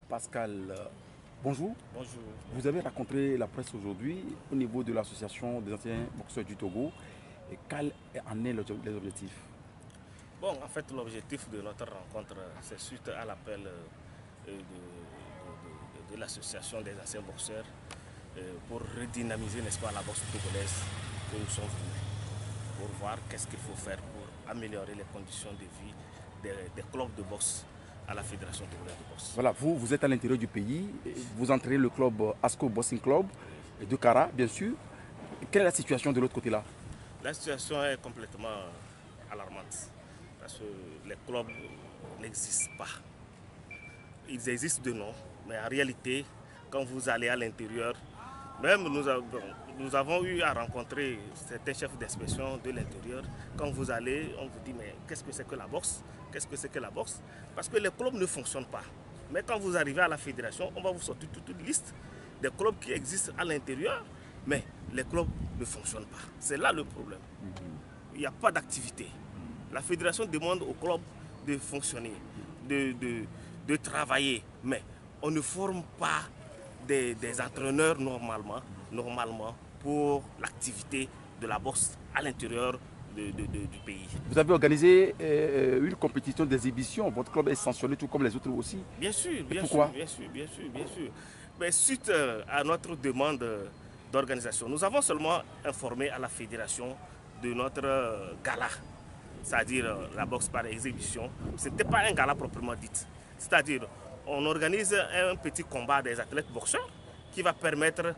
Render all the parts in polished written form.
Pascal, bonjour. Bonjour. Vous avez rencontré la presse aujourd'hui au niveau de l'association des anciens boxeurs du Togo. Et quel en est les objectifs? Bon, en fait, l'objectif de notre rencontre, c'est suite à l'appel de l'association des anciens boxeurs pour redynamiser, n'est-ce pas, la boxe togolaise que nous sommes venus, pour voir qu'est-ce qu'il faut faire pour améliorer les conditions de vie des clubs de boxe à la Fédération togolaise de boxe. Voilà, vous êtes à l'intérieur du pays, vous entraînez le club ASCO Boxing Club de Kara, bien sûr. Quelle est la situation de l'autre côté-là? La situation est complètement alarmante parce que les clubs n'existent pas. Ils existent de nom, mais en réalité, quand vous allez à l'intérieur, même nous avons eu à rencontrer certains chefs d'inspection de l'intérieur. Quand vous allez, on vous dit mais qu'est-ce que c'est que la boxe? Qu'est-ce que c'est que la boxe? Parce que les clubs ne fonctionnent pas. Mais quand vous arrivez à la fédération, on va vous sortir toute une liste des clubs qui existent à l'intérieur, mais les clubs ne fonctionnent pas. C'est là le problème. Il n'y a pas d'activité. La fédération demande aux clubs de fonctionner, de travailler, mais on ne forme pas des entraîneurs normalement pour l'activité de la boxe à l'intérieur du pays. Vous avez organisé une compétition d'exhibition. Votre club est sanctionné tout comme les autres aussi. Bien sûr, Pourquoi? bien sûr. Mais suite à notre demande d'organisation, nous avons seulement informé à la fédération de notre gala, c'est-à-dire la boxe par exhibition. Ce n'était pas un gala proprement dit. C'est-à-dire, on organise un petit combat des athlètes boxeurs qui va permettre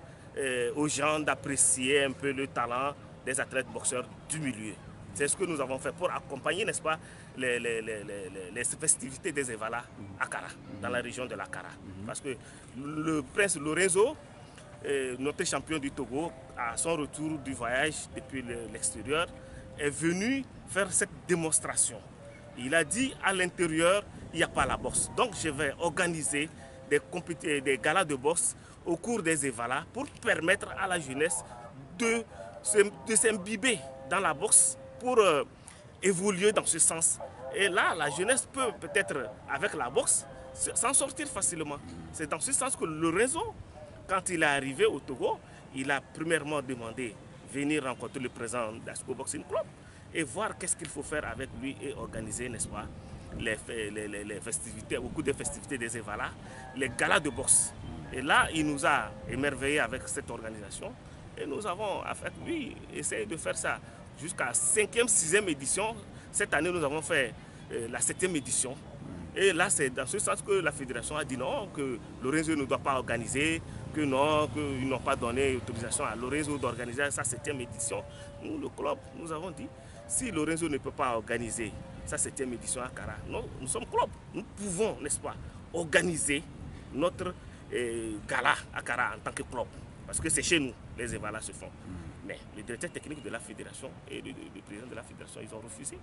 aux gens d'apprécier un peu le talent des athlètes boxeurs du milieu. C'est ce que nous avons fait pour accompagner, n'est-ce pas, les festivités des Evala à Kara, dans la région de la Kara. Parce que le prince Lorenzo, notre champion du Togo, à son retour du voyage depuis l'extérieur, est venu faire cette démonstration. Il a dit à l'intérieur, il n'y a pas la boxe. Donc je vais organiser des galas de boxe au cours des Evala pour permettre à la jeunesse de s'imbiber dans la boxe pour évoluer dans ce sens. Et là, la jeunesse peut peut-être, avec la boxe, s'en sortir facilement. C'est dans ce sens que Lorenzo, quand il est arrivé au Togo, il a premièrement demandé venir rencontrer le président d'Asco Boxing Club et voir qu'est-ce qu'il faut faire avec lui et organiser, n'est-ce pas, les festivités, beaucoup de festivités des Evala, les galas de boxe. Et là, il nous a émerveillés avec cette organisation et nous avons, avec lui, essayé de faire ça jusqu'à 5e, 6e édition. Cette année, nous avons fait la 7e édition. Et là, c'est dans ce sens que la fédération a dit non, que Lorenzo ne doit pas organiser, que non, qu'ils n'ont pas donné autorisation à Lorenzo d'organiser sa 7e édition. Nous, le club, nous avons dit, si Lorenzo ne peut pas organiser sa 7e édition à Kara, non, nous sommes club. Nous pouvons, n'est-ce pas, organiser notre gala à Kara en tant que club. Parce que c'est chez nous, les évalas se font. Mais le directeur technique de la fédération et le président de la fédération, ils ont refusé.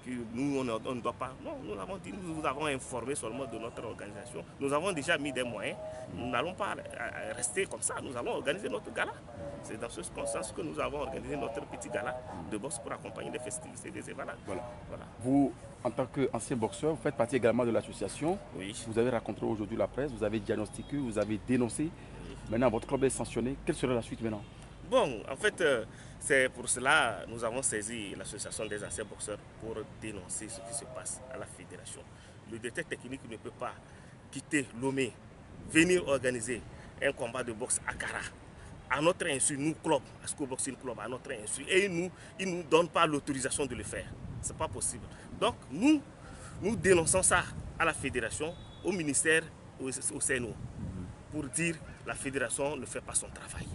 Que nous, on ne doit pas. Non, nous avons dit, nous vous avons informé seulement de notre organisation. Nous avons déjà mis des moyens. Nous n'allons pas rester comme ça. Nous allons organiser notre gala. C'est dans ce sens que nous avons organisé notre petit gala de boxe pour accompagner les festivités des Evala. Voilà. Vous, en tant qu'ancien boxeur, vous faites partie également de l'association. Oui. Vous avez rencontré aujourd'hui la presse, vous avez diagnostiqué, vous avez dénoncé. Oui. Maintenant, votre club est sanctionné. Quelle serait la suite maintenant? Bon, en fait, c'est pour cela que nous avons saisi l'association des anciens boxeurs pour dénoncer ce qui se passe à la fédération. Le directeur technique ne peut pas quitter Lomé, venir organiser un combat de boxe à Kara, à notre insu, nous, club, Asco Boxing Club, à notre insu, et il ne nous donne pas l'autorisation de le faire. Ce n'est pas possible. Donc, nous dénonçons ça à la fédération, au ministère, au CNO, pour dire que la fédération ne fait pas son travail.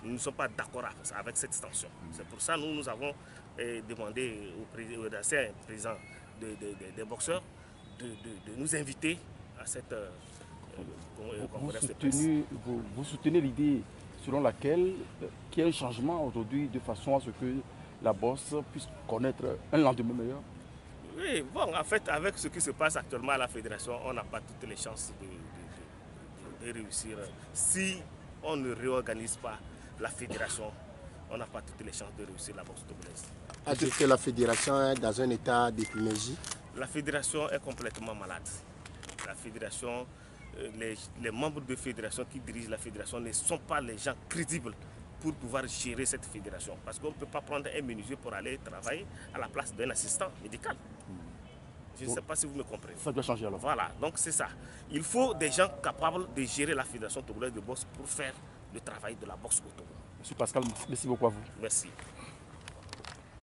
Nous ne sommes pas d'accord avec cette extension. C'est pour ça que nous avons demandé au ancien président des boxeurs de nous inviter à cette conférence de presse. Vous soutenez l'idée selon laquelle il y a un changement aujourd'hui de façon à ce que la boxe puisse connaître un lendemain meilleur? Oui, bon, en fait, avec ce qui se passe actuellement à la fédération, on n'a pas toutes les chances de réussir. Si on ne réorganise pas la fédération, on n'a pas toutes les chances de réussir la boxe togolaise. Est-ce que la fédération est dans un état d'épinésie? La fédération est complètement malade. La fédération les membres de fédération qui dirigent la fédération ne sont pas les gens crédibles pour pouvoir gérer cette fédération. Parce qu'on ne peut pas prendre un menuisier pour aller travailler à la place d'un assistant médical. Je ne sais pas si vous me comprenez. Ça doit changer alors. Voilà, donc c'est ça. Il faut des gens capables de gérer la fédération togolaise de boxe pour faire le travail de la boxe au Togo. Monsieur Pascal, merci beaucoup à vous. Merci.